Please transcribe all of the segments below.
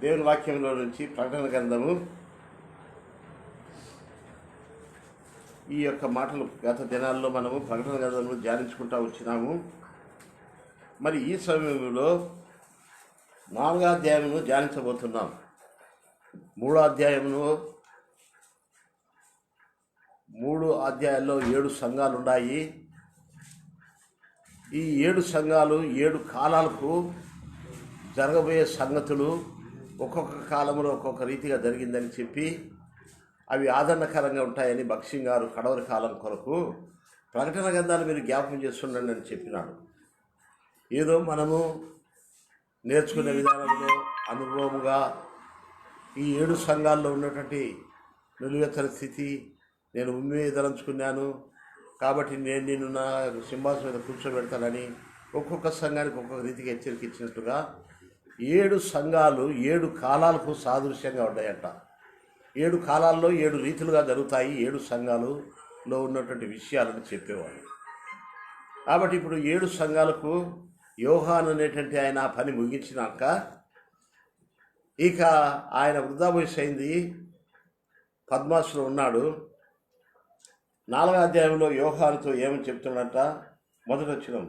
దేవుని వాక్యంలో నుంచి ప్రకటన గ్రంథము ఈ యొక్క మాటలు గత దినాల్లో మనము ప్రకటన గ్రంథంలో ధ్యానించుకుంటూ వచ్చినాము. మరి ఈ సమయంలో 4వ అధ్యాయమును ధ్యానించబోతున్నాం. 3వ అధ్యాయమును 3 అధ్యాయాల్లో 7 సంఘాలు ఉన్నాయి. ఈ 7 సంఘాలు 7 కాలాలకు జరగబోయే సంగతులు ఒక్కొక్క కాలంలో ఒక్కొక్క రీతిగా జరిగిందని చెప్పి అవి ఆదరణకరంగా ఉంటాయని భక్సింగ్ గారు కడవరి కాలం కొరకు ప్రకటన గ్రంథాలు మీరు జ్ఞాపకం చేస్తుండండి అని చెప్పినాడు. ఏదో మనము నేర్చుకునే విధానంలో అనుభవముగా ఈ 7 సంఘాల్లో ఉన్నటువంటి నిలువెత్తని స్థితి నేను ఉమ్మేదలుచుకున్నాను కాబట్టి నేను నిన్ను నా సింహాసనం మీద కూర్చోబెడతానని ఒక్కొక్క సంఘానికి ఒక్కొక్క రీతిగా హెచ్చరిక ఇచ్చినట్టుగా 7 సంఘాలు 7 కాలాలకు సాదృశ్యంగా ఉన్నాయంట. 7 కాలాల్లో 7 రీతులుగా జరుగుతాయి 7 సంఘాలులో ఉన్నటువంటి విషయాలను చెప్పేవాళ్ళు. కాబట్టి ఇప్పుడు 7 సంఘాలకు యోహాను అనేటువంటి ఆయన పని ముగించినాక ఇక ఆయన వృద్ధా వయసు అయింది, పద్మాసులో ఉన్నాడు. 4వ అధ్యాయంలో యోహానుతో ఏమని చెప్తున్నట్ట, మొదటి వచనం,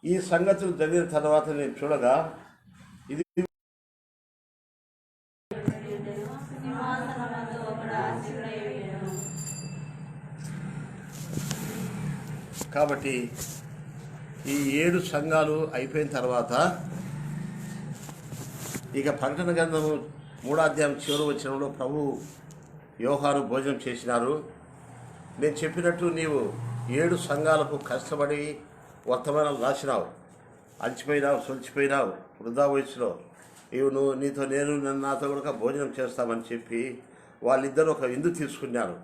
ఈ సంగతులు జరిగిన తర్వాత నేను చూడగా ఇది కాబట్టి ఈ 7 సంఘాలు అయిపోయిన తర్వాత ఇక ప్రకటన గ్రంథము 3వ అధ్యాయం చివరి వచనంలో ప్రభు యోహాను భోజనం చేసినారు. నేను చెప్పినట్టు నీవు 7 సంఘాలకు కష్టపడి వర్తమానాలు రాసినావు, అలసిపోయినావు, సొలిచిపోయినావు, వృధా వయసులో నీతో నేను నాతో కూడా భోజనం చేస్తామని చెప్పి వాళ్ళిద్దరూ ఒక విందు తీసుకున్నారు.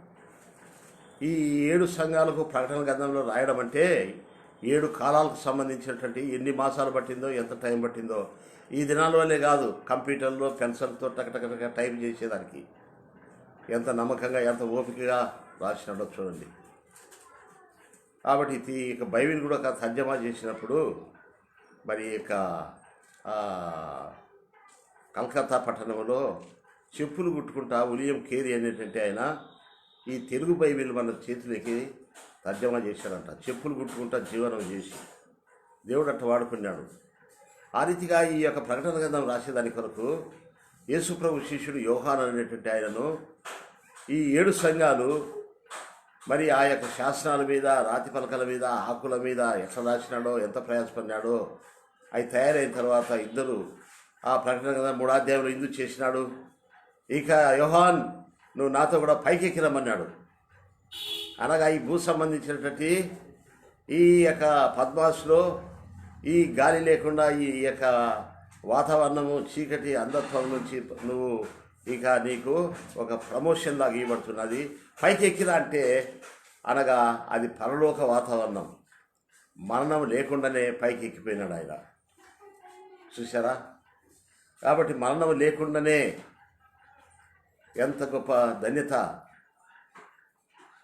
ఈ 7 సంఘాలకు ప్రకటన గ్రంథంలో రాయడం అంటే 7 కాలాలకు సంబంధించినటువంటి ఎన్ని మాసాలు పట్టిందో, ఎంత టైం పట్టిందో ఈ దినాల వల్లే కాదు, కంప్యూటర్లో పెన్సిల్తో టకటక టైప్ చేసేదానికి ఎంత నమ్మకంగా ఎంత ఓపికగా రాసినాడో చూడండి. కాబట్టి ఇక బైబిల్ కూడా తర్జమా చేసినప్పుడు మరి ఇక కలకత్తా పట్టణంలో చెప్పులు కుట్టుకుంటా విలియం కేరీ అనేటువంటి ఆయన ఈ తెలుగు బైబిల్ మన చేతులకి తర్జమా చేశాడంట. చెప్పులు కుట్టుకుంటా జీవనం చేసి దేవుడు అట్ట వాడుకున్నాడు. ఆ రీతిగా ఈ యొక్క ప్రకటన గ్రంథం రాసేదాని కొరకు యేసుప్రభు శిష్యుడు యోహాను అనేటువంటి ఆయనను ఈ 7 సంఘాలు మరి ఆ యొక్క శాసనాల మీద, రాతి పలకల మీద, ఆకుల మీద ఎట్లా రాసినాడో, ఎంత ప్రయాసపడినాడో అవి తయారైన తర్వాత ఇద్దరు ఆ ప్రకటన గ్రంథం 3వ అధ్యాయంలో ఇందు చేసినాడు. ఇక యోహాన్ నువ్వు నాతో కూడా పైకి ఎక్కిరమ్మన్నాడు. అనగా ఈ భూ సంబంధించినటువంటి ఈ యొక్క పద్మాసులో ఈ గాలి లేకుండా ఈ యొక్క వాతావరణము చీకటి అంధత్వం నుంచి నువ్వు ఇక నీకు ఒక ప్రమోషన్ లాగా ఇవ్వబడుతున్నది. పైకి ఎక్కిరా అంటే అనగా అది పరలోక వాతావరణం, మరణం లేకుండానే పైకి ఎక్కిపోయినాడు ఆయన. చూసారా? కాబట్టి మరణం లేకుండానే ఎంత గొప్ప ధన్యత.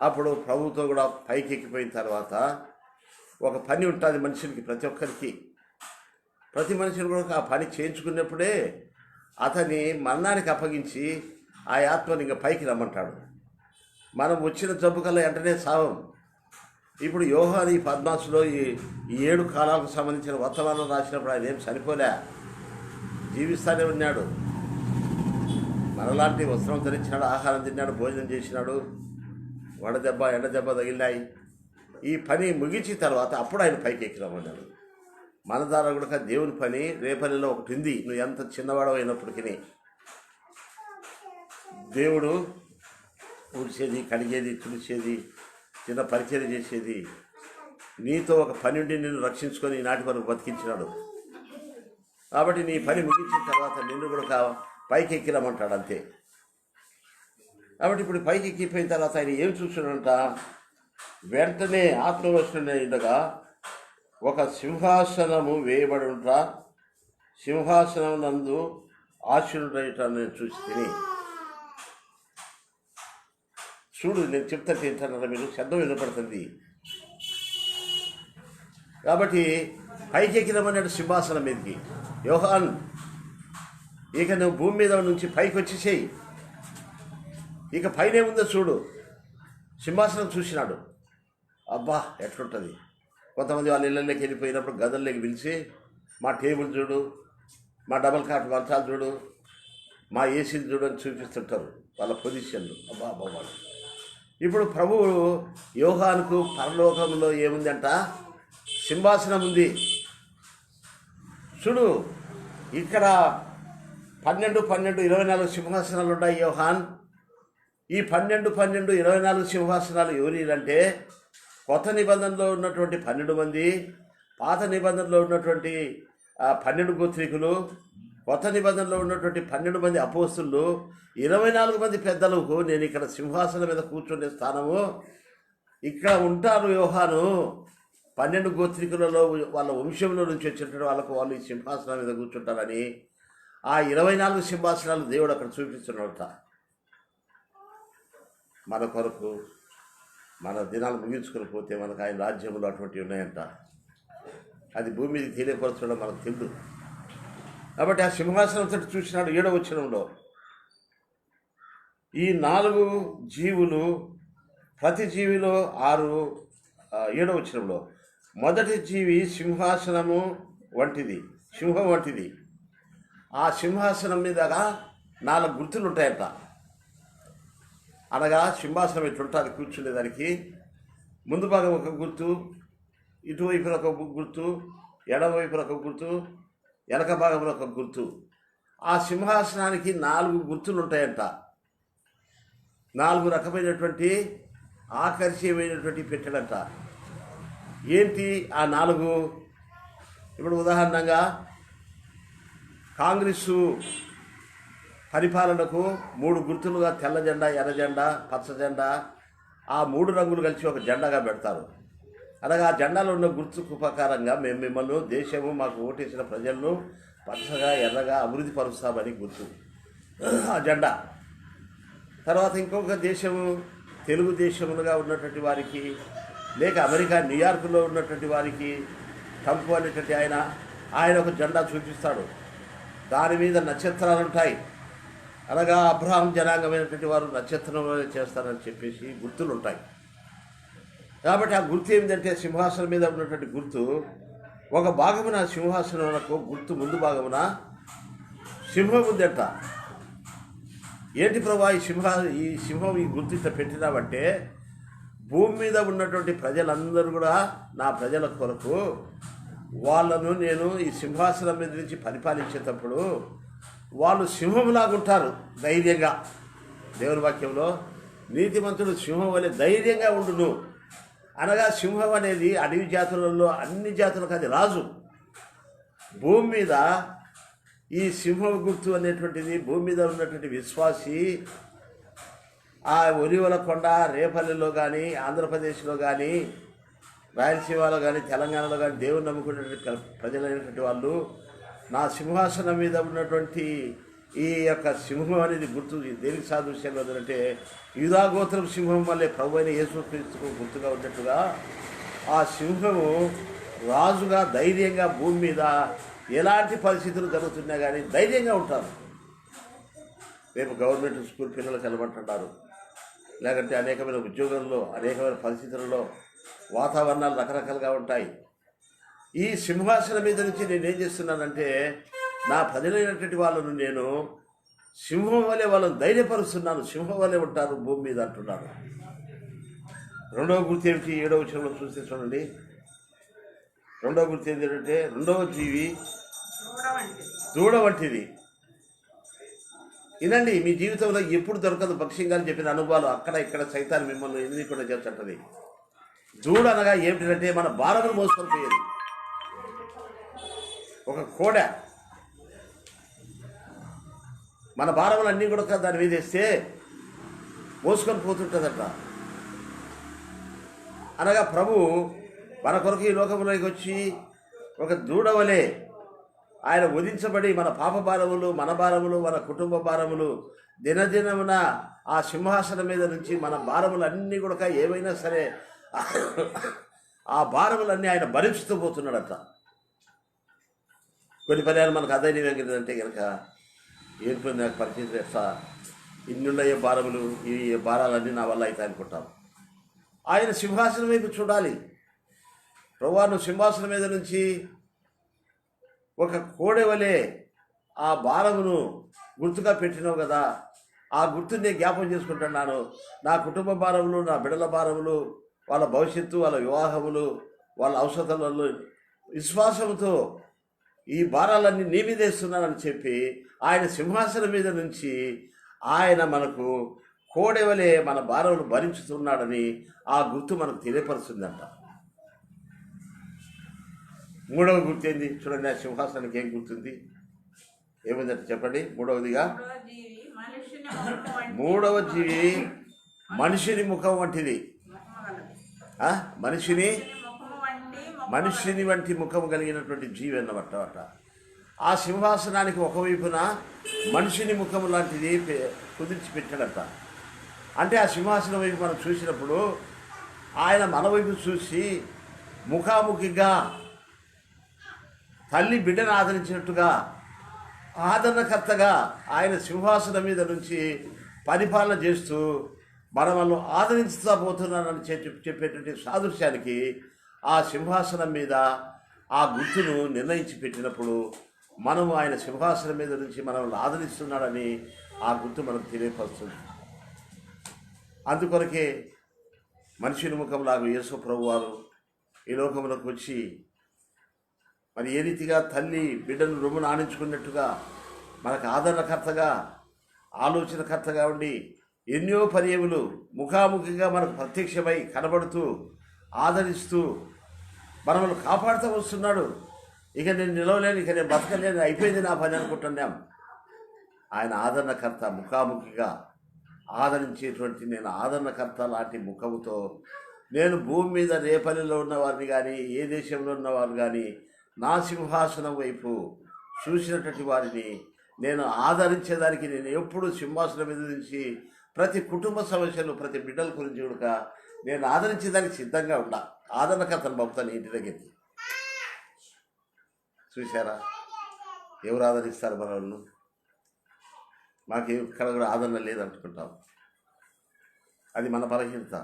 అప్పుడు ప్రభుతో కూడా పైకి ఎక్కిపోయిన తర్వాత ఒక పని ఉంటుంది మనుషులకి, ప్రతి ఒక్కరికి, ప్రతి మనిషిని కూడా ఆ పని చేయించుకున్నప్పుడే అతని మరణానికి అప్పగించి ఆ ఆత్మని ఇంకా పైకి రమ్మంటాడు. మనం వచ్చిన జబ్బు కల్లా వెంటనే సావం. ఇప్పుడు యోహాను ఈ పద్మాసులో ఈ 7 కాలాలకు సంబంధించిన వర్తమానం రాసినప్పుడు ఆయన ఏం చనిపోలే, జీవిస్తానే ఉన్నాడు. మనలాంటి వస్త్రం ధరించినాడు, ఆహారం తిన్నాడు, భోజనం చేసినాడు, వడదెబ్బ ఎండ దెబ్బ తగిలినాయి. ఈ పని ముగించిన తర్వాత అప్పుడు ఆయన పైకి ఎక్కిరమన్నాడు. మన ద్వారా కూడా దేవుని పని రేపల్లిలో ఒకటి ఉంది. నువ్వు ఎంత చిన్నవాడో అయినప్పటికీ దేవుడు ఊడ్చేది, కడిగేది, తుడిచేది, చిన్న పరిచయం చేసేది, నీతో ఒక పని ఉండి నిన్ను రక్షించుకొని ఈనాటి వరకు బతికించినాడు. కాబట్టి నీ పని ముగించిన తర్వాత నిన్ను కూడా పైకి ఎక్కిరమంటాడు అంతే. కాబట్టి ఇప్పుడు పైకి ఎక్కిపోయిన తర్వాత ఆయన ఏం చూస్తున్నాడంట, వెంటనే ఆత్మవశుడై ఉండగా ఒక సింహాసనము వేయబడి ఉంటా, సింహాసనం నందు ఆశీనుడట నేను చూసి తిని. చూడు, నేను చెప్తా తింటానరా, మీరు శబ్దం వినపడుతుంది. కాబట్టి పైకి ఎక్కిరమన్నాడు సింహాసనం మీదకి. యోహాన్ ఇక నువ్వు భూమి మీద నుంచి పైకి వచ్చేసేయి, ఇక పైనే ఉందో చూడు. సింహాసనం చూసినాడు, అబ్బా ఎట్లుంటుంది. కొంతమంది వాళ్ళ ఇళ్ళలోకి వెళ్ళిపోయినప్పుడు గదుల్లోకి పిలిచి మా టేబుల్ చూడు, మా డబల్ కాట్ మంచాలు చూడు, మా ఏసీలు చూడు అని చూపిస్తుంటారు వాళ్ళ పొజిషన్లు. అబ్బా అబ్బా. ఇప్పుడు ప్రభువు యోహానుకు పరలోకంలో ఏముందంట, సింహాసనం ఉంది చూడు. ఇక్కడ 12, 12, 24 సింహాసనాలు ఉన్నాయి యోహాన్. ఈ 12, 12, 24 సింహాసనాలు ఎవరిలంటే కొత్త నిబంధనలో ఉన్నటువంటి 12 మంది, పాత నిబంధనలో ఉన్నటువంటి 12 గోత్రికులు, కొత్త నిబంధనలో ఉన్నటువంటి 12 మంది అపోస్తులు, 24 మంది పెద్దలకు నేను ఇక్కడ సింహాసనం మీద కూర్చునే స్థానము ఇక్కడ ఉంటారు యోహాను. 12 గోత్రికులలో వాళ్ళ వంశంలో నుంచి వచ్చినటువంటి వాళ్ళకు వాళ్ళు ఈ సింహాసనం మీద కూర్చుంటారని ఆ 24 సింహాసనాలు దేవుడు అక్కడ చూపిస్తున్నాడట. మన కొరకు మన దినాలు ముగించుకొని పోతే మనకు ఆయన రాజ్యంలో అటువంటివి ఉన్నాయంట. అది భూమి మీద తెలియపరచడం మనకు తెలుసు. కాబట్టి ఆ సింహాసనం తోటి చూసినాడు 7వ వచనంలో. ఈ 4 జీవులు, ప్రతి జీవిలో 7వ వచనంలో మొదటి జీవి సింహాసనము వంటిది, సింహం వంటిది. ఆ సింహాసనం మీదగా 4 గుర్తులు ఉంటాయంట. అనగా సింహాసనం ఎట్లుంటుంది కూర్చునేదానికి, ముందు భాగం ఒక గుర్తు, ఇటువైపున ఒక గుర్తు, ఎడమవైపున ఒక గుర్తు, వెనక భాగంలో ఒక గుర్తు. ఆ సింహాసనానికి 4 గుర్తులు ఉంటాయంట. 4 రకమైనటువంటి ఆకర్షణీయమైనటువంటి పెట్టడంట. ఏంటి ఆ 4? ఇప్పుడు ఉదాహరణంగా కాంగ్రెస్సు పరిపాలనకు 3 గుర్తులుగా తెల్ల జెండా, ఎర్ర జెండా, పచ్చ జెండా, ఆ 3 రంగులు కలిసి ఒక జెండాగా పెడతారు. అలాగే ఆ జెండాలో ఉన్న గుర్తుకు ప్రకారంగా మేము మిమ్మల్ని, దేశము మాకు ఓటేసిన ప్రజలను పచ్చగా ఎర్రగా అభివృద్ధి పరుస్తామని గుర్తు ఆ జెండా. తర్వాత ఇంకొక దేశము, తెలుగు దేశములుగా ఉన్నటువంటి వారికి, లేక అమెరికా న్యూయార్క్లో ఉన్నటువంటి వారికి ట్రంప్ అనేటువంటి ఆయన ఒక జెండా చూపిస్తాడు. దాని మీద నక్షత్రాలు ఉంటాయి. అనగా అబ్రహాం జనాంగమైనటువంటి వారు నక్షత్రంలో చేస్తారని చెప్పేసి గుర్తులు ఉంటాయి. కాబట్టి ఆ గుర్తు ఏమిటంటే సింహాసనం మీద ఉన్నటువంటి గుర్తు, ఒక భాగమున సింహాసనమునకు గుర్తు ముందు భాగమున సింహం ఉందంట. ఏంటి ప్రభా ఈ సింహం ఈ గుర్తు ఇట్లా పెట్టినామంటే, భూమి మీద ఉన్నటువంటి ప్రజలందరూ కూడా నా ప్రజల కొరకు వాళ్ళను నేను ఈ సింహాసనం మీద నుంచి పరిపాలించేటప్పుడు వాళ్ళు సింహంలాగా ఉంటారు ధైర్యంగా. దేవుని వాక్యంలో నీతిమంతుడు సింహం వలె ధైర్యంగా ఉండును అనగా, సింహం అనేది అడవి జాతులలో అన్ని జాతులకు అది రాజు. భూమి మీద ఈ సింహం గుర్తు అనేటువంటిది భూమి మీద ఉన్నటువంటి విశ్వాసి ఆ ఒలివల కొండ, రేపల్లిలో కానీ, ఆంధ్రప్రదేశ్లో కానీ, రాయలసీమలో కానీ, తెలంగాణలో కానీ దేవుని నమ్ముకునేటువంటి ప్రజలైనటువంటి వాళ్ళు నా సింహాసనం మీద ఉన్నటువంటి ఈ యొక్క సింహం అనేది గుర్తు దేనికి సాదృశ్యంగా ఉందంటే, యూదా గోత్రం సింహం వల్లే ప్రభు అయిన యేసుక్రీస్తుకు గుర్తుగా ఉన్నట్టుగా ఆ సింహము రాజుగా ధైర్యంగా భూమి మీద ఎలాంటి పరిస్థితులు జరుగుతున్నా కానీ ధైర్యంగా ఉంటారు. రేపు గవర్నమెంట్ స్కూల్ పిల్లలు కలబడుతుంటారు, లేకంటే అనేకమైన ఉద్యోగాల్లో, అనేకమైన పరిస్థితులలో వాతావరణాలు రకరకాలుగా ఉంటాయి. ఈ సింహాసనం మీద నుంచి నేనేం చేస్తున్నానంటే, నా ప్రజలైనటువంటి వాళ్ళను నేను సింహం వలె వాళ్ళని ధైర్యపరుస్తున్నాను, సింహం వలె ఉంటారు భూమి మీద అంటున్నాను. 2వ గుర్తు ఏమిటి? 7వ వచనంలో చూస్తే చూడండి. 2వ గుర్తు ఏంటంటే, 2వ జీవి దూడ వంటిది. వినండి, మీ జీవితంలో ఎప్పుడు దొరకదు భక్ష్యంగా చెప్పిన అనుభవాలు అక్కడ ఇక్కడ సైతాన్ని మిమ్మల్ని ఎన్ని కూడా చేస్తుంటుంది. దూడ అనగా ఏమిటంటే మన భారములు మోసుకొని పోయేది. ఒక కోడ మన భారములన్నీ కూడా దాని మీద వేస్తే మోసుకొని పోతుంటుందట. అనగా ప్రభు మన కొరకు ఈ లోకంలోకి వచ్చి ఒక దూడ వలె ఆయన వధించబడి మన పాప భారములు, మన భారములు, మన కుటుంబ భారములు దినదినమున ఆ సింహాసనం మీద నుంచి మన భారములన్నీ కూడా ఏవైనా సరే ఆ భారములన్నీ ఆయన భరించుతూ పోతున్నాడట. కొన్ని పర్యాలు మనకు అధైర్యం ఏంటంటే కనుక ఏంటో నాకు పరిచయం చేస్తా, ఇన్నున్నయ్యే భారములు, ఈ భారాలన్నీ నా వల్ల అవుతాయి అనుకుంటాం. ఆయన సింహాసనం వైపు చూడాలి. ప్రభువా, నువ్వు సింహాసనం మీద నుంచి ఒక కోడె వలె ఆ భారమును గుర్తుగా పెట్టినావు కదా, ఆ గుర్తుని నేను జ్ఞాపం చేసుకుంటున్నాను. నా కుటుంబ భారములు, నా బిడ్డల భారములు, వాళ్ళ భవిష్యత్తు, వాళ్ళ వివాహములు, వాళ్ళ అవసరాలలో విశ్వాసంతో ఈ భారాలన్నీ నీ మీద వేస్తున్నానని చెప్పి ఆయన సింహాసనం మీద నుంచి ఆయన మనకు కోడెవలే మన భారములు భరించుతున్నాడని ఆ గుర్తు మనకు తెలియపరుస్తుందంట. మూడవ గుర్తు ఏంది చూడండి, ఆ సింహాసనానికి ఏం గుర్తుంది, ఏముందంటే చెప్పండి. మూడవ జీవి మనిషిని ముఖం వంటిది. మనిషిని వంటి ముఖం కలిగినటువంటి జీవి అన్నమాట. ఆ సింహాసనానికి ఒకవైపున మనిషిని ముఖం లాంటిది కుదిర్చి పెట్టాడట. అంటే ఆ సింహాసనం వైపు మనం చూసినప్పుడు ఆయన మన వైపు చూసి ముఖాముఖిగా తల్లి బిడ్డను ఆదరించినట్టుగా ఆదరణకర్తగా ఆయన సింహాసనం మీద నుంచి పరిపాలన చేస్తూ మనల్ని ఆదరించుతా పోతున్నానని చెప్పేటువంటి సాదృశ్యానికి ఆ సింహాసనం మీద ఆ గుర్తును నిర్ణయించి పెట్టినప్పుడు మనము ఆయన సింహాసనం మీద నుంచి మనల్ని ఆదరిస్తున్నాడని ఆ గుర్తు మనకు తెలియపరుస్తుంది. అందుకొరకే మనిషిని ముఖంలాగా యేసు ప్రభు వారు ఈ లోకంలోకి వచ్చి మరి ఏ రీతిగా తల్లి బిడ్డను రొమ్మును ఆనించుకున్నట్టుగా మనకు ఆదరణకర్తగా ఆలోచనకర్తగా ఉండి ఎన్నో పర్యములు ముఖాముఖిగా మనకు ప్రత్యక్షమై కనబడుతూ ఆదరిస్తూ మనల్ని కాపాడుతూ వస్తున్నాడు. ఇక నేను నిలవలేను, ఇక నేను బతకలేను, అయిపోయింది నా పని అనుకుంటున్నాం. ఆయన ఆదరణకర్త, ముఖాముఖిగా ఆదరించేటువంటి నేను ఆదరణకర్త లాంటి ముఖముతో నేను భూమి మీద రేపల్లిలో ఉన్నవారిని కానీ ఏ దేశంలో ఉన్నవారు కానీ నా సింహాసనం వైపు చూసినటువంటి వారిని నేను ఆదరించేదానికి నేను ఎప్పుడు సింహాసనం మీద నుంచి ప్రతి కుటుంబ సమస్యలు, ప్రతి బిడ్డల గురించి కూడా నేను ఆదరించేదానికి సిద్ధంగా ఉన్నా. ఆదరణకర్తను పంపుతాను ఇంటి దగ్గరికి. చూసారా, ఎవరు ఆదరిస్తారు మన వాళ్ళు? మాకు ఎక్కడ కూడా ఆదరణ లేదనుకుంటాం. అది మన బలహీనత.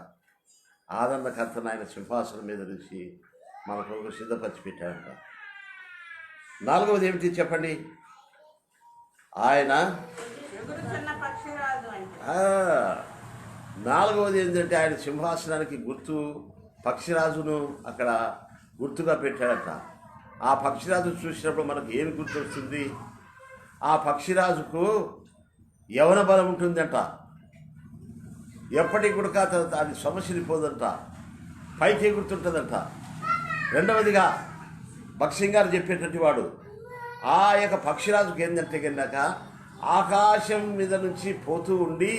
ఆదరణకర్తను ఆయన సింహాసనం మీద నుంచి మనకు సిద్ధపరిచి పెట్టాడంట. నాలుగవది ఏమిటి చెప్పండి? ఆయన నాలుగవది ఏంటంటే ఆయన సింహాసనానికి గుర్తు పక్షిరాజును అక్కడ గుర్తుగా పెట్టాడట. ఆ పక్షిరాజు చూసినప్పుడు మనకు ఏమి గుర్తు వస్తుంది? ఆ పక్షిరాజుకు యవన బలం ఉంటుందంట. ఎప్పటికి కూడా అది సమస్యలిపోదంట, పైకి ఎగురుతుంటుందంట. రెండవదిగా భక్సింగ్ గారు చెప్పేటటువంటి వాడు ఆ యొక్క పక్షిరాజుకి ఏంటంటే కన్నాక ఆకాశం మీద నుంచి పోతూ ఉండి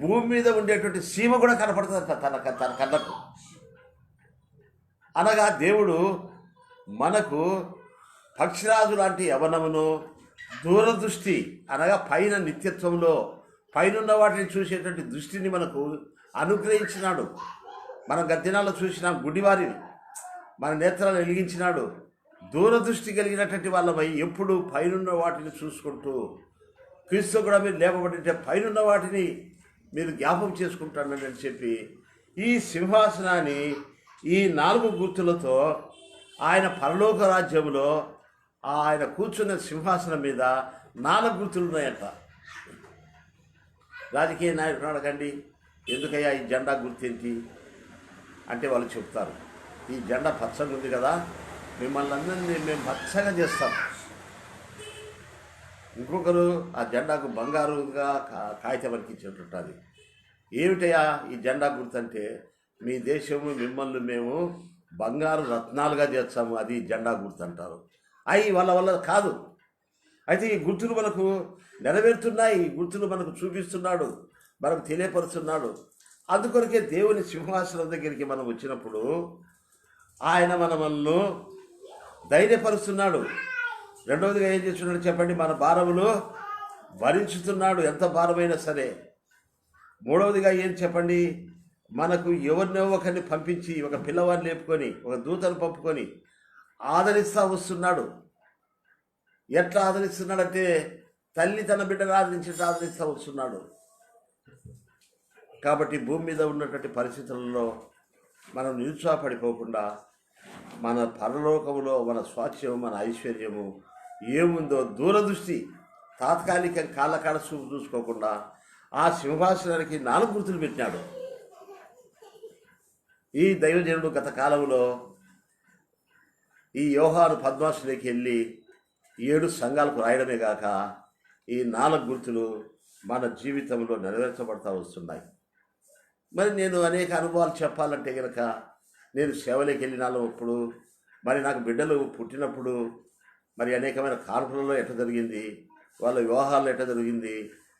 భూమి మీద ఉండేటువంటి సీమ కూడా కనపడుతుందంట తన కళ్ళకు. అనగా దేవుడు మనకు పక్షిరాజు లాంటి యవనమును, దూరదృష్టి అనగా పైన నిత్యత్వంలో పైనున్న వాటిని చూసేటువంటి దృష్టిని మనకు అనుగ్రహించినాడు. మనం గద్దినాల్లో చూసిన గుడివారిని మన నేత్రాలు వెలిగించినాడు. దూరదృష్టి కలిగినటువంటి వాళ్ళమై ఎప్పుడు పైనున్న వాటిని చూసుకుంటూ క్రీస్తు కూడా మీరు లేపబడింటే పైనున్న వాటిని మీరు జ్ఞాపకం చేసుకుంటానని చెప్పి ఈ సింహాసనాన్ని ఈ 4 గుర్తులతో ఆయన పరలోక రాజ్యంలో ఆయన కూర్చున్న సింహాసనం మీద 4 గుర్తులు ఉన్నాయంట. రాజకీయ నాయకుడు అడగండి, ఎందుకయ్యా ఈ జెండా గుర్తేంటి అంటే వాళ్ళు చెప్తారు, ఈ జెండా పచ్చగా ఉంది కదా, మిమ్మల్ని అందరినీ మేము పచ్చగా చేస్తాం. ఇంకొకరు ఆ జెండాకు బంగారుగా కాగితం అనిపించేటుంటుంది. ఏమిటయ్యా ఈ జెండా గుర్తంటే, మీ దేశము మిమ్మల్ని మేము బంగారు రత్నాలుగా చేస్తాము, అది జెండా గుర్తు అంటారు. అవి వాళ్ళ వల్ల కాదు. అయితే ఈ గుర్తులు మనకు నెరవేరుతున్నాయి, ఈ గుర్తులు మనకు చూపిస్తున్నాడు, మనకు తెలియపరుస్తున్నాడు. అందుకొరకే దేవుని సింహాసనం దగ్గరికి మనం వచ్చినప్పుడు ఆయన మనల్ని ధైర్యపరుస్తున్నాడు. రెండవదిగా ఏం చేస్తున్నాడు చెప్పండి? మన భారములు భరించుతున్నాడు, ఎంత భారమైనా సరే. మూడవదిగా ఏం చెప్పండి? మనకు ఎవరినో ఒకరిని పంపించి, ఒక పిల్లవాడిని లేపుకొని, ఒక దూతను పంపుకొని ఆదరిస్తూ వస్తున్నాడు. ఎట్లా ఆదరిస్తున్నాడంటే, తల్లి తన బిడ్డను ఆదరిస్తూ వస్తున్నాడు. కాబట్టి భూమి మీద ఉన్నటువంటి పరిస్థితులలో మనం నిరుత్సాహపడిపోకుండా మన పరలోకములో మన స్వాస్థ్యము, మన ఐశ్వర్యము ఏముందో దూరదృష్టి, తాత్కాలిక కాళ్ళకాడ చూపు చూసుకోకుండా ఆ సింహాసనానికి 4 గుర్తులు పెట్టినాడు. ఈ దైవజనుడు గత కాలంలో ఈ యోహాను పద్మాసులోకి వెళ్ళి 7 సంఘాలకు రాయడమే కాక ఈ 4 గుర్తులు మన జీవితంలో నెరవేర్చబడతా వస్తున్నాయి. మరి నేను అనేక అనుభవాలు చెప్పాలంటే కనుక నేను సేవలోకి వెళ్ళినప్పుడు, మరి నాకు బిడ్డలు పుట్టినప్పుడు, మరి అనేకమైన కాన్పులలో ఎట్లా జరిగింది, వాళ్ళ వివాహాల్లో ఎట్లా జరిగింది,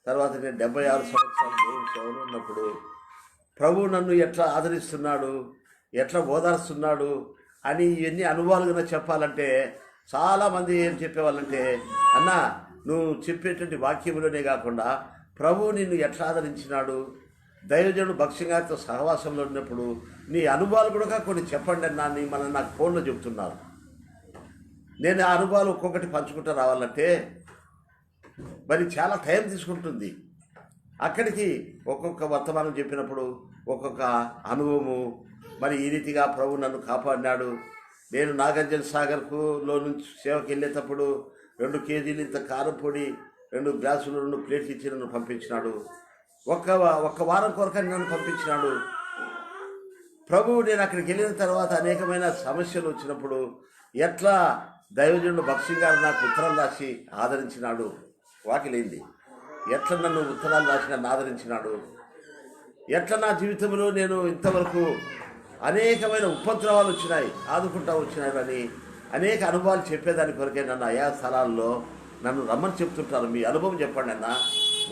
తర్వాత నేను 76 సంవత్సరాలు దేవుని సేవలో ఉన్నప్పుడు ప్రభువు నన్ను ఎట్లా ఆదరిస్తున్నాడు, ఎట్లా ఓదారుస్తున్నాడు అని ఇవన్నీ అనుభవాలు కనుక చెప్పాలంటే చాలామంది ఏం చెప్పేవాళ్ళంటే, అన్న నువ్వు చెప్పేటువంటి వాక్యంలోనే కాకుండా ప్రభువు నిన్ను ఎట్లా ఆదరించినాడు, దైవజనుడు భక్ష్యం గారితో సహవాసంలో ఉన్నప్పుడు నీ అనుభవాలు కూడా కొన్ని చెప్పండి అన్న అని నాకు ఫోన్లో చెప్తున్నారు. నేను ఆ అనుభవాలు ఒక్కొక్కటి పంచుకుంటూ రావాలంటే మరి చాలా టైం తీసుకుంటుంది. అక్కడికి ఒక్కొక్క వర్తమానం చెప్పినప్పుడు ఒక్కొక్క అనుభవము, మరి ఈ రీతిగా ప్రభు నన్ను కాపాడినాడు. నేను నాగార్జున సాగర్లో నుంచి సేవకి వెళ్ళేటప్పుడు 2 కేజీలు ఇంత కారం పొడి, 2 గ్లాసులు 2 ప్లేట్లు ఇచ్చి నన్ను పంపించినాడు. ఒక్క వారం కొరకని నన్ను పంపించినాడు ప్రభువు. నేను అక్కడికి వెళ్ళిన తర్వాత అనేకమైన సమస్యలు వచ్చినప్పుడు ఎట్లా దైవజనుడు భక్ష్యం గారు నాకు ఉత్తరాలు రాసి ఆదరించినాడు, వాకిలేంది ఎట్లా నన్ను ఉత్తరాలు రాసి నన్ను ఆదరించినాడు, ఎట్లా నా జీవితంలో నేను ఇంతవరకు అనేకమైన ఉపద్రవాలు వచ్చినాయి, ఆదుకుంటా వచ్చినాయి అని అనేక అనుభవాలు చెప్పేదాని కొరకే నన్ను ఆయా స్థలాల్లో నన్ను రమ్మని చెప్తుంటారు. మీ అనుభవం చెప్పండి అన్న.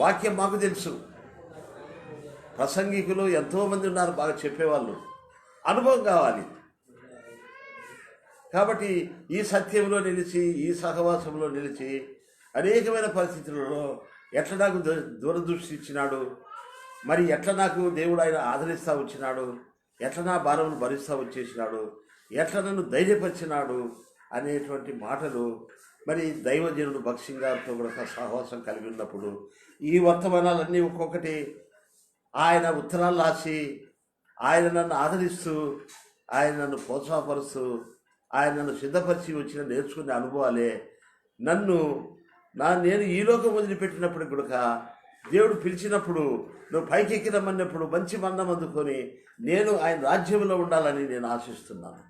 వాక్యం మాకు తెలుసు, ప్రసంగికులు ఎంతోమంది ఉన్నారు బాగా చెప్పేవాళ్ళు, అనుభవం కావాలి. కాబట్టి ఈ సత్యంలో నిలిచి, ఈ సహవాసంలో నిలిచి అనేకమైన పరిస్థితులలో ఎట్లా నాకు దూరదృష్టి ఇచ్చినాడు, మరి ఎట్లా నాకు దేవుడు ఆయన ఆదరిస్తూ వచ్చినాడు, ఎట్లా నా భారమును భరిస్తూ వచ్చేసినాడు, ఎట్లా నన్ను ధైర్యపరిచినాడు అనేటువంటి మాటలు మరి దైవజనుడు భక్ష్యం గారితో కూడా సహవాసం కలిగి ఉన్నప్పుడు ఈ వర్తమానాలన్నీ ఒక్కొక్కటి ఆయన ఉత్తరాలు రాసి ఆయన నన్ను ఆదరిస్తూ, ఆయన నన్ను ప్రోత్సాహపరుస్తూ, ఆయన నన్ను సిద్ధపరిచి వచ్చిన నేర్చుకునే అనుభవాలే నేను ఈ లోకం వదిలిపెట్టినప్పుడు కూడా దేవుడు పిలిచినప్పుడు, నువ్వు పైకి ఎక్కిరమ్మన్నప్పుడు మంచి మన్నం అందుకొని నేను ఆయన రాజ్యంలో ఉండాలని నేను ఆశిస్తున్నాను.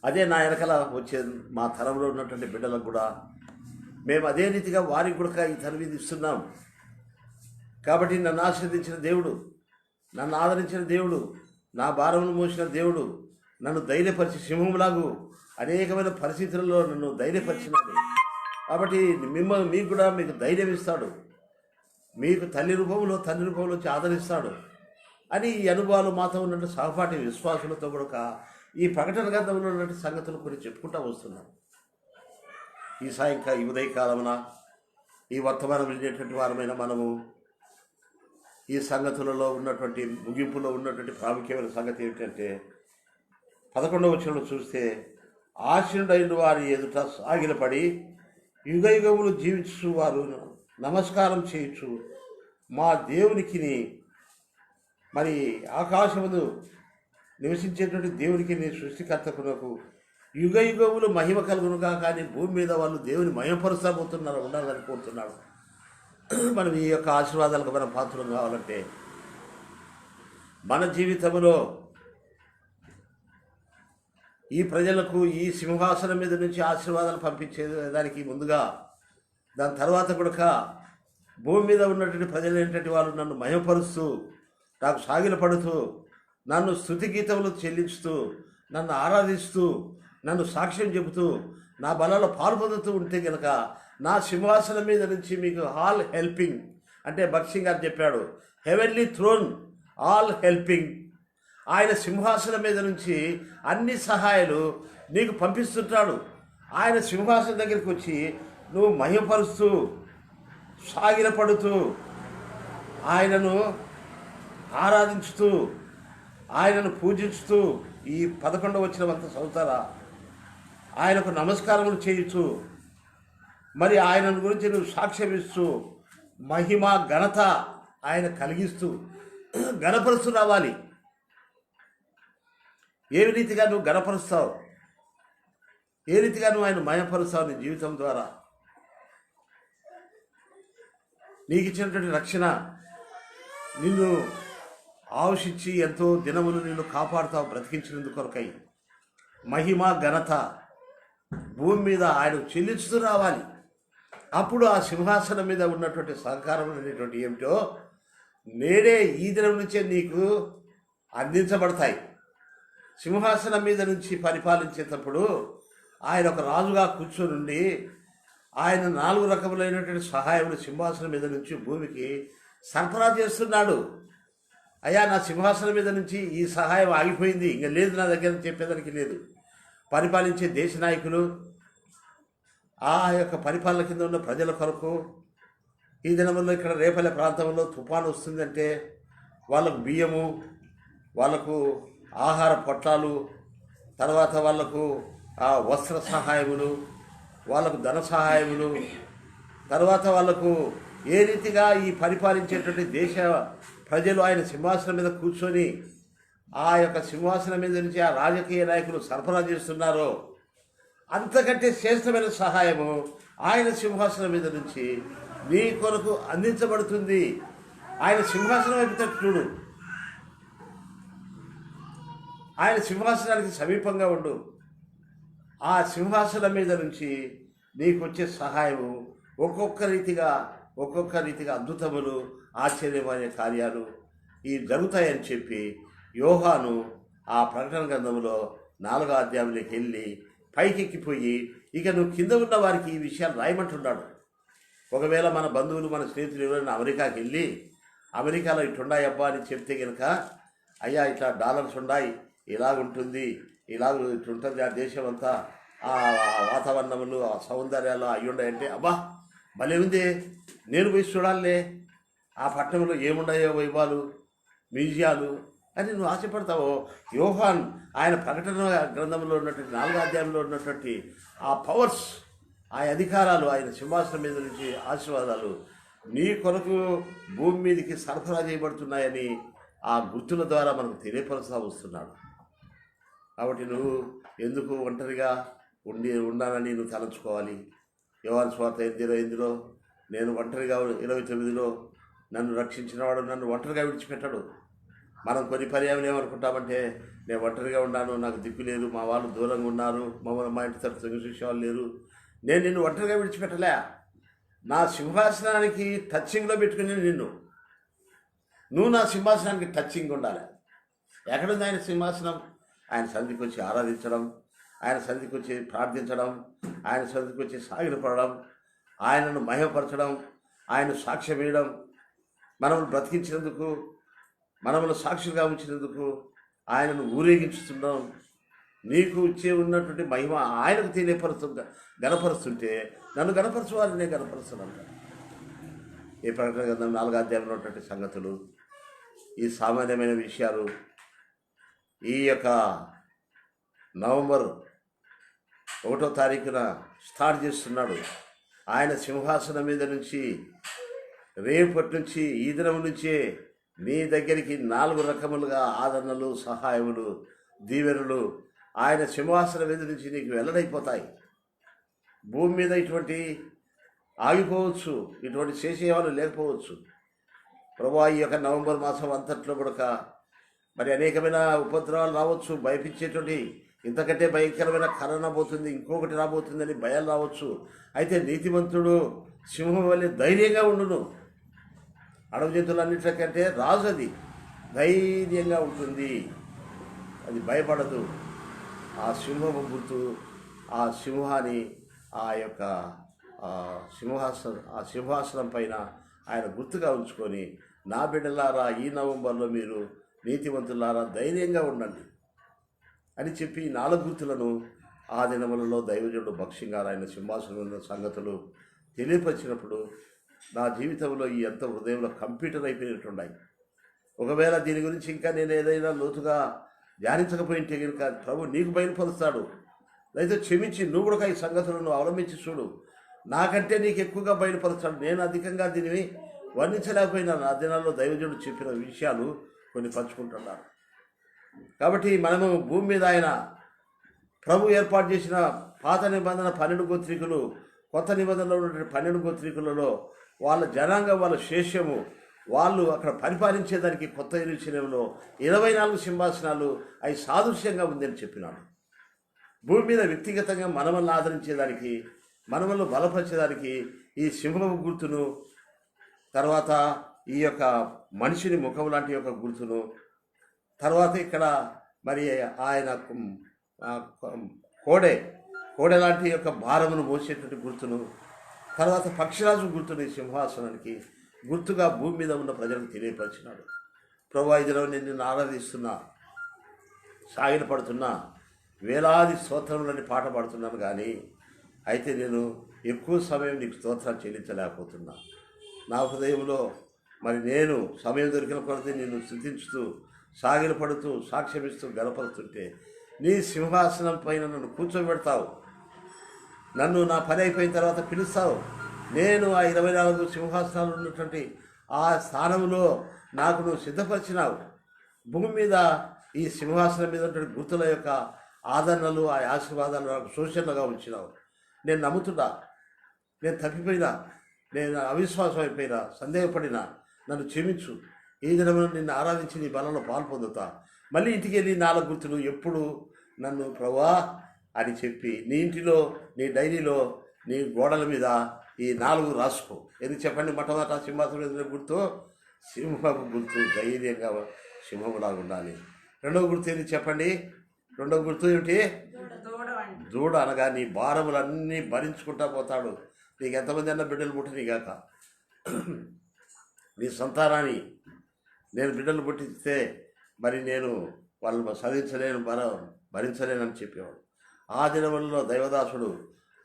అదే నా వెనకాల వచ్చే మా తరంలో ఉన్నటువంటి బిడ్డలకు కూడా మేము అదే రీతిగా వారికి కూడా ఈ తరబీదు ఇస్తున్నాం. కాబట్టి నన్ను ఆశీర్వదించిన దేవుడు, నన్ను ఆదరించిన దేవుడు, నా భారమును మోసిన దేవుడు, నన్ను ధైర్యపరిచి సింహంలాగు అనేకమైన పరిస్థితులలో నన్ను ధైర్యపరిచినాడు. కాబట్టి మీకు కూడా మీకు ధైర్యం ఇస్తాడు, మీకు తల్లి రూపంలో తండ్రి రూపంలో వచ్చి ఆదరిస్తాడు అని ఈ అనుభవాలు మాతో ఉన్నట్టు సహపాఠి విశ్వాసులతో కూడా ఈ ప్రకటన గ్రంథంలో ఉన్నటువంటి సంగతులు కొన్ని చెప్పుకుంటూ వస్తున్నాం. ఈ ఉదయకాలమున ఈ వర్తమానం వెళ్ళేటువంటి వారమైన మనము ఈ సంగతులలో ఉన్నటువంటి ముగింపులో ఉన్నటువంటి ప్రాముఖ్యమైన సంగతి ఏమిటంటే 11వ వచనంలో చూస్తే, ఆశీనుడైన వారి ఎదుట సాగిలపడి యుగయుగములు జీవించు వారు నమస్కారం చేయొచ్చు మా దేవునికి, మరి ఆకాశమును నివసించేటువంటి దేవునికి సృష్టికర్తకునకు యుగయుగములు మహిమ కలుగునుగా. కానీ భూమి మీద వాళ్ళు దేవుని మహిమపరుస్తాబోతున్నారు, ఉండాలని కోరుతున్నాడు. మనం ఈ యొక్క ఆశీర్వాదాలకు మనం పాత్రం కావాలంటే మన జీవితంలో ఈ ప్రజలకు ఈ సింహాసనం మీద నుంచి ఆశీర్వాదాలు పంపించేదానికి ముందుగా, దాని తర్వాత కూడా భూమి మీద ఉన్నటువంటి ప్రజలు ఏంటంటే వాళ్ళు నన్ను మహిమపరుస్తూ, నాకు సాగిలపడుతూ, నన్ను స్తుతి గీతములు చెల్లిస్తూ, నన్ను ఆరాధిస్తూ, నన్ను సాక్ష్యం చెబుతూ, నా బలలో పాలు పొందుతూ ఉంటే కనుక నా సింహాసనం మీద నుంచి మీకు ఆల్ హెల్పింగ్, అంటే భక్ష్యం గారు చెప్పాడు, హెవెన్లీ థ్రోన్ ఆల్ హెల్పింగ్, ఆయన సింహాసనం మీద నుంచి అన్ని సహాయాలు నీకు పంపిస్తుంటాడు. ఆయన సింహాసనం దగ్గరికి వచ్చి నువ్వు మహిమపరుస్తూ, సాగిలపడుతూ, ఆయనను ఆరాధించుతూ, ఆయనను పూజిస్తూ ఈ 11వ వచనమంతా చదువుతారా, ఆయనకు నమస్కారములు చేయుచు మరి ఆయన గురించి నువ్వు సాక్ష్యం ఇస్తూ మహిమ ఘనత ఆయన కలిగిస్తూ గణపరుస్తూ రావాలి. ఏ రీతిగా నువ్వు గణపరుస్తావు, ఏ రీతిగా నువ్వు ఆయన మయపరుస్తావు నీ జీవితం ద్వారా. నీకు ఇచ్చినటువంటి రక్షణ నిన్ను ఆవశించి ఎంతో దినములు నిన్ను కాపాడుతావు బ్రతికించినందుకు కొరకై. మహిమ ఘనత భూమి మీద ఆయన చెల్లించుతూ రావాలి. అప్పుడు ఆ సింహాసనం మీద ఉన్నటువంటి సహకారం అనేటువంటి ఏమిటో నేడే ఈ దినం నుంచే నీకు అందించబడతాయి. సింహాసనం మీద నుంచి పరిపాలించేటప్పుడు ఆయన ఒక రాజుగా కూర్చొని ఆయన 4 రకములైనటువంటి సహాయములు సింహాసనం మీద నుంచి భూమికి సరఫరా చేస్తున్నాడు. అయ్యా, నా సింహాసనం మీద నుంచి ఈ సహాయం ఆగిపోయింది, ఇంకా లేదు నా దగ్గర చెప్పేదానికి లేదు. పరిపాలించే దేశ నాయకులు ఆ యొక్క పరిపాలన కింద ఉన్న ప్రజల కొరకు ఈ దినముల్లో ఇక్కడ రేపల్లె ప్రాంతంలో తుఫాను వస్తుందంటే వాళ్ళకు బియ్యము, వాళ్ళకు ఆహార పొట్లాలు, తర్వాత వాళ్ళకు వస్త్ర సహాయములు, వాళ్ళకు ధన సహాయములు, తర్వాత వాళ్ళకు ఏ రీతిగా ఈ పరిపాలించేటువంటి దేశ ప్రజలు ఆయన సింహాసనం మీద కూర్చొని ఆ యొక్క సింహాసనం మీద నుంచి ఆ రాజకీయ నాయకులు సరఫరా చేస్తున్నారో అంతకంటే శ్రేష్టమైన సహాయము ఆయన సింహాసనం మీద నుంచి నీ కొరకు అందించబడుతుంది. ఆయన సింహాసనం వైపు చూడు, ఆయన సింహాసనానికి సమీపంగా ఉండు. ఆ సింహాసనం మీద నుంచి నీకు వచ్చే సహాయము ఒక్కొక్క రీతిగా అద్భుతములు, ఆశ్చర్యమైన కార్యాలు ఈ జరుగుతాయని చెప్పి యోహాను ఆ ప్రకటన గ్రంథంలో 4వ అధ్యాయంలోకి వెళ్ళి పైకెక్కిపోయి ఇక నువ్వు కింద ఉన్న వారికి ఈ విషయాలు రాయమంటున్నాడు. ఒకవేళ మన బంధువులు, మన స్నేహితులు ఎవరైనా అమెరికాకి వెళ్ళి అమెరికాలో ఇట్లున్నాయి అబ్బా అని చెప్తే కనుక, అయ్యా ఇట్లా డాలర్స్ ఉన్నాయి, ఇలాగుంటుంది, ఇట్లుంటుంది ఆ దేశం అంతా, ఆ వాతావరణములు, ఆ సౌందర్యాలు అయ్యుండాయంటే, అబ్బా భలే ఉంది, నేను పోయి చూడాలే, ఆ పట్టణంలో ఏమున్నాయో వైభవాలు, మ్యూజియాలు అని నువ్వు ఆశపడతావో. యోహాన్ ఆయన ప్రకటన గ్రంథంలో ఉన్నటువంటి 4వ అధ్యాయంలో ఉన్నటువంటి ఆ పవర్స్, ఆ అధికారాలు, ఆయన సింహాసనం మీద నుంచి ఆశీర్వాదాలు నీ కొరకు భూమి మీదకి సరఫరా చేయబడుతున్నాయని ఆ గుర్తుల ద్వారా మనకు తెలియపరుస్తూ వస్తున్నాడు. కాబట్టి నువ్వు ఎందుకు ఒంటరిగా ఉండాలని నువ్వు తలంచుకోవాలి. యోహాను సువార్త 8:28 నేను ఒంటరిగా 29 నన్ను రక్షించినవాడు నన్ను ఒంటరిగా విడిచిపెట్టాడు. మనం కొన్ని పర్యాయం ఏమనుకుంటామంటే, నేను ఒంటరిగా ఉన్నాను, నాకు దిక్కు లేదు, మా వాళ్ళు దూరంగా ఉన్నారు, మా ఇంటి తరఫు చూసేవాళ్ళు లేరు, నేను నిన్ను ఒంటరిగా విడిచిపెట్టలే. నా సింహాసనానికి టచ్చింగ్లో పెట్టుకుని నువ్వు నా సింహాసనానికి టచ్చింగ్ ఉండాలి. ఎక్కడుంది ఆయన సింహాసనం? ఆయన సన్నిధికి వచ్చి ఆరాధించడం, ఆయన సన్నిధికి వచ్చి ప్రార్థించడం, ఆయన సన్నిధికి వచ్చి సాగిలపడడం, ఆయనను మహిమపరచడం, ఆయన సాక్ష్యం ఇవ్వడం, మనల్ని బ్రతికించినందుకు, మనల్ని సాక్షులుగా ఉంచినందుకు ఆయనను ఊరేగించుతున్నాం. నీకు ఇచ్చే ఉన్నటువంటి మహిమ ఆయనకు గణపరుస్తుంటే నన్ను గణపరచువాలని నేను గణపరుస్తున్నాను. ఈ ప్రకటన గ్రంథం 4వ అధ్యాయంలో ఉన్నటువంటి సంగతులు, ఈ సామాన్యమైన విషయాలు ఈ యొక్క నవంబర్ 1వ తారీఖున స్టార్ట్ చేస్తున్నాడు. ఆయన సింహాసనం మీద నుంచి రేపటి నుంచి ఈ దినం నుంచే నీ దగ్గరికి 4 రకములుగా ఆదరణలు, సహాయములు, దీవెనలు ఆయన సింహాసనం మీద నుంచి నీకు వెల్లడైపోతాయి. భూమి మీద ఇటువంటి ఆగిపోవచ్చు, ఇటువంటి చేసేవాళ్ళు లేకపోవచ్చు. ప్రభువా, ఈ యొక్క నవంబర్ మాసం అంతట్లో కూడా మరి అనేకమైన ఉపద్రవాలు రావచ్చు, భయపించేటువంటి ఇంతకంటే భయంకరమైన కరోనా పోతుంది, ఇంకొకటి రాబోతుందని భయాలు రావచ్చు. అయితే నీతిమంతుడు సింహం వల్లే ధైర్యంగా ఉండును. అడవి జంతువులన్నింటికంటే రాజు అది ధైర్యంగా ఉంటుంది, అది భయపడదు. ఆ సింహం గుర్తు, ఆ సింహాన్ని ఆ యొక్క సింహాసనం పైన ఆయన గుర్తుగా ఉంచుకొని, నా బిడ్డలారా ఈ నవంబర్లో మీరు నీతివంతులారా ధైర్యంగా ఉండండి అని చెప్పి 4 గుర్తులను ఆ దినములలో దైవజనుడు భక్ష్యంగా ఆయన సింహాసనం సంగతులు తెలియపరిచినప్పుడు నా జీవితంలో ఈ ఎంత హృదయంలో కంప్యూటర్ అయిపోయినట్టున్నాయి. ఒకవేళ దీని గురించి ఇంకా నేను ఏదైనా లోతుగా ధ్యానించకపోయింటే కనుక ప్రభు నీకు బయలుపరుస్తాడు. అయితే క్షమించి నువ్వు కూడా ఈ సంగతులను అవలంబించి చూడు. నాకంటే నీకు ఎక్కువగా బయలుపరచాడు. నేను అధికంగా దీనిని వర్ణించలేకపోయినాను. ఆ దినాల్లో దైవజనుడు చెప్పిన విషయాలు కొన్ని పంచుకుంటున్నాను. కాబట్టి మనము భూమి మీద ఆయన ప్రభు ఏర్పాటు చేసిన పాత నిబంధన 12 గోత్రికులు, కొత్త నిబంధనలో ఉన్న 12 గోత్రికులలో వాళ్ళ జనాంగం, వాళ్ళ శేషము, వాళ్ళు అక్కడ పరిపాలించేదానికి కొత్త యెరూషలేములో 24 సింహాసనాలు అవి సాదృశ్యంగా ఉందని చెప్పినాడు. భూమి మీద వ్యక్తిగతంగా మనమల్ని ఆదరించేదానికి, మనమల్ని బలపరిచేదానికి ఈ సింహపు గుర్తును, తర్వాత ఈ యొక్క మనిషిని ముఖం లాంటి యొక్క గుర్తును, తర్వాత ఇక్కడ మరి ఆయన కోడె లాంటి యొక్క భారమును మోసేటువంటి గుర్తును, తర్వాత పక్షిరాజు గుర్తుని సింహాసనానికి గుర్తుగా భూమి మీద ఉన్న ప్రజలకు తెలియపరిచినాడు. ప్రభు ఈ దినం నేను నిన్ను ఆరాధిస్తున్నా, సాగిల పడుతున్నా, వేలాది స్తోత్రములని పాట పాడుతున్నాను, కానీ అయితే నేను ఎక్కువ సమయం నీకు స్తోత్రాలు చెల్లించలేకపోతున్నా. నా హృదయంలో మరి నేను సమయం దొరికిన కొలది నిన్ను స్తుతించుతూ, సాగిల పడుతూ, సాక్ష్యమిస్తూ గడపడుతుంటే నీ సింహాసనం పైన నన్ను కూర్చోబెడతావు. నన్ను నా పని అయిపోయిన తర్వాత పిలుస్తావు. నేను ఆ 24 సింహాసనాలు ఉన్నటువంటి ఆ స్థానంలో నాకు నువ్వు సిద్ధపరిచినావు. భూమి మీద ఈ సింహాసనం మీద ఉన్నటువంటి గుర్తుల యొక్క ఆదరణలు, ఆ ఆశీర్వాదాలు నాకు సూచనలుగా ఉంచినావు. నేను నమ్ముతున్నా, నేను తప్పిపోయినా, నేను అవిశ్వాసం అయిపోయినా, సందేహపడినా నన్ను క్షమించు. ఈ దినమున నిన్ను ఆరాధించి నీ బలంలో పాలు పొందుతా. మళ్ళీ ఇంటికి వెళ్ళి 4 గుర్తులు ఎప్పుడు నన్ను ప్రభువా అని చెప్పి నీ ఇంటిలో, నీ డైరీలో, నీ గోడల మీద ఈ 4 రాసుకో. ఎందుకు చెప్పండి? మొట్టమొదట సింహాసనం ఎదురు గుర్తు సింహపు గుర్తు, ధైర్యంగా సింహములాగా ఉండాలి. రెండవ గుర్తు ఏంటి చెప్పండి? రెండవ గుర్తు ఏమిటి? దూడ అనగా నీ భారములన్నీ భరించుకుంటా పోతాడు. నీకు ఎంతమంది అన్న బిడ్డలు పుట్టినగాక, నీ సంతానాన్ని నేను బిడ్డలు పుట్టిస్తే మరి నేను వాళ్ళని సాధించలేను, భరించలేనని చెప్పేవాడు. ఆ దినములలో దైవదాసుడు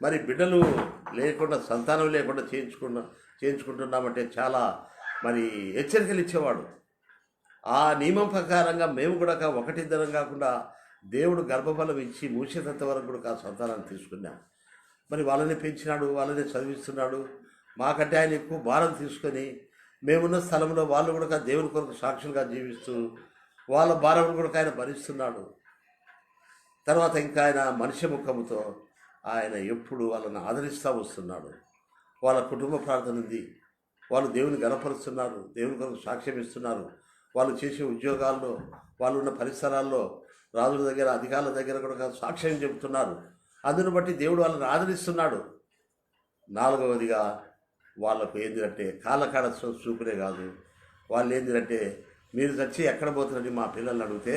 మరి బిడ్డలు లేకుండా, సంతానం లేకుండా చేయించుకుంటున్నామంటే చాలా మరి హెచ్చరికలు ఇచ్చేవాడు. ఆ నియమం ప్రకారంగా మేము కూడా ఒకటిద్దరం కాకుండా దేవుడు గర్భఫలం ఇచ్చి మూసేటంత వరకు కూడా సంతానాన్ని తీసుకున్నాం. మరి వాళ్ళని పెంచినాడు, వాళ్ళని చదివిస్తున్నాడు. మాకంటే ఆయన ఎక్కువ భారం తీసుకొని మేమున్న స్థలంలో వాళ్ళు కూడా దేవుని కొరకు సాక్షులుగా జీవిస్తూ వాళ్ళ భారం కూడా ఆయన భరిస్తున్నాడు. తర్వాత ఇంకా ఆయన మనిషి ముఖముతో ఆయన ఎప్పుడు వాళ్ళని ఆదరిస్తూ వస్తున్నాడు. వాళ్ళ కుటుంబ ప్రార్థన ఉంది, వాళ్ళు దేవుని గణపరుస్తున్నారు, దేవుని కొరకు సాక్ష్యం ఇస్తున్నారు. వాళ్ళు చేసే ఉద్యోగాల్లో, వాళ్ళు ఉన్న పరిసరాల్లో, రాజుల దగ్గర, అధికారుల దగ్గర కూడా సాక్ష్యం చెబుతున్నారు. అందును బట్టి దేవుడు వాళ్ళని ఆదరిస్తున్నాడు. 4వదిగా వాళ్ళకు ఏంటంటే కాళ్ళకాడ చూపులే కాదు, వాళ్ళు ఏంటంటే మీరు చచ్చి ఎక్కడ పోతారని మా పిల్లల్ని అడిగితే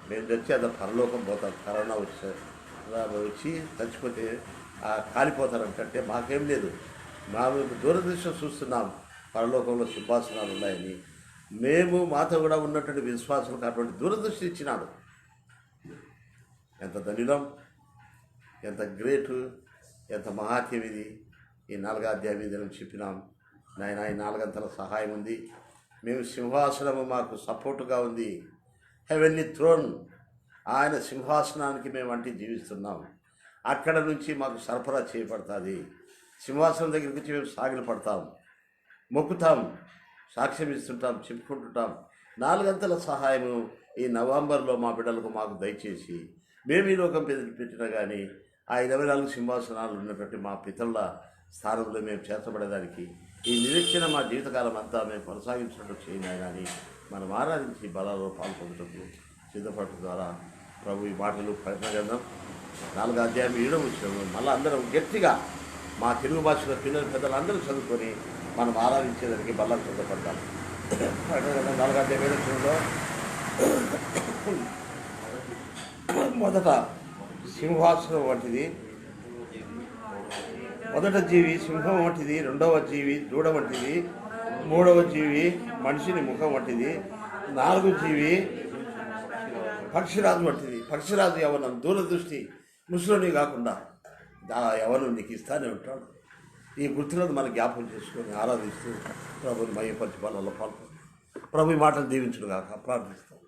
మేము చచ్చి అది పరలోకం పోతాం, కరోనా వచ్చి చచ్చిపోతే కాలిపోతారంటే మాకేం లేదు, మా దూరదృష్టి చూస్తున్నాం పరలోకంలో సింహాసనాలు ఉన్నాయని. మేము మాతో కూడా ఉన్నటువంటి విశ్వాసులకు అటువంటి దూరదృష్టి ఇచ్చినాడు. ఎంత ధన్యులం, ఎంత గ్రేటు, ఎంత మహాత్యం ఇది. ఈ 4వ అధ్యాయం మీద చెప్పినాం. నాయన ఈ 4 గంటల సహాయం ఉంది, మేము సింహాసనము మాకు సపోర్టుగా ఉంది. హెవెన్లీ థ్రోన్, ఆయన సింహాసనానికి మేము అంటే జీవిస్తున్నాం. అక్కడ నుంచి మాకు సరఫరా చేయబడుతుంది. సింహాసనం దగ్గరికి వచ్చి మేము సాగిలు పడతాం, మొక్కుతాం, సాక్ష్యం ఇస్తుంటాం, చెప్పుకుంటుంటాం. 4 గంటల సహాయము ఈ నవంబర్లో మా బిడ్డలకు మాకు దయచేసి మేము ఈ లోకం పెట్టినా కానీ ఆ 24 సింహాసనాలు ఉన్నటువంటి మా పితరుల స్థానంలో మేము చేర్చబడేదానికి ఈ నిరీక్షణ మా జీవితకాలం అంతా మేము కొనసాగించినట్టు చేయినా కానీ మనం ఆరాధించి బలాల్లో పాల్పొందుటకు సిద్ధపడటం ద్వారా ప్రభు ఈ మాటలు ప్రయత్నం చేద్దాం. 4వ అధ్యాయం 7వ వచనం మళ్ళీ అందరం గట్టిగా మా తెలుగు భాషలో పిల్లలు పెద్దలు అందరూ చదువుకొని మనం ఆరాధించేదానికి బల్లకు సిద్ధపడతాం. 4వ అధ్యాయం 7వ వచనంలో మొదట సింహాసనం వంటిది, మొదట జీవి సింహం వంటిది, రెండవ జీవి దూడ వంటిది, 3వ జీవి మనిషిని ముఖం వంటిది, 4వ జీవి పక్షిరాజు వంటిది. పక్షిరాజు యవనం, దూరదృష్టి, ముసలోని కాకుండా యవనం నీకు ఇస్తానే ఉంటాడు. ఈ గుర్తులను మనం జ్ఞాపకం చేసుకొని ఆరాధిస్తూ ప్రభుని మయ్యపరిచి బలంలో పాల్గొంటాం. ప్రభు మాటలు దీవించును కాక ప్రార్థిస్తాం.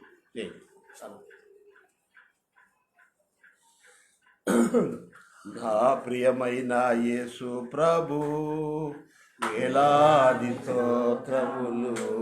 నా ప్రియమైన యేసు ప్రభు వేలాది స్తోత్రములు.